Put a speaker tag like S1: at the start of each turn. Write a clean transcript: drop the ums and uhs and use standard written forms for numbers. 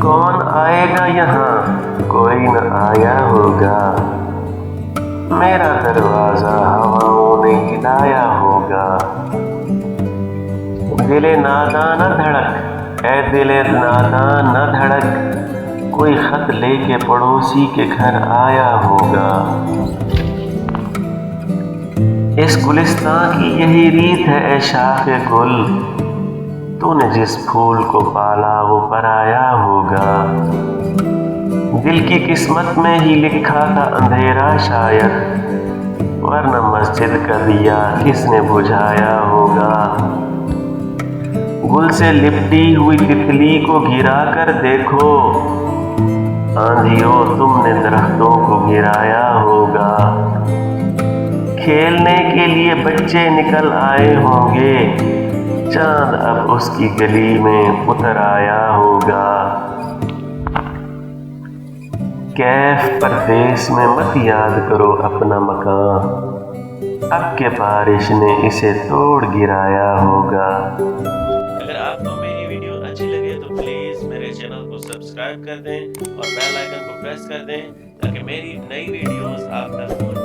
S1: कौन आएगा यहाँ, कोई न आया होगा। मेरा दरवाजा हवाओं ने हिलाया होगा। दिले नादां न धड़क, ऐ दिले नादां न धड़क, कोई खत लेके पड़ोसी के घर आया होगा। इस गुलिस्तां की यही रीत है ऐ शाखे गुल, तूने जिस फूल को पाला वो पराया होगा। दिल की किस्मत में ही लिखा था अंधेरा शायद, वरना मस्जिद का दिया किसने बुझाया होगा। गुल से लिपटी हुई तितली को गिरा कर देखो, आंधियों तुमने दरख्तों को गिराया होगा। खेलने के लिए बच्चे निकल आए होंगे, चांद अब उसकी गली में उतर आया होगा। कैफ परदेस में मत याद करो अपना मकान, अब के बारिश ने इसे तोड़ गिराया होगा।
S2: अगर आपको मेरी वीडियो अच्छी लगे तो प्लीज़ मेरे चैनल को सब्सक्राइब कर दें और बेल आइकन को प्रेस कर दें ताकि मेरी नई वीडियोस आप तक पहुंच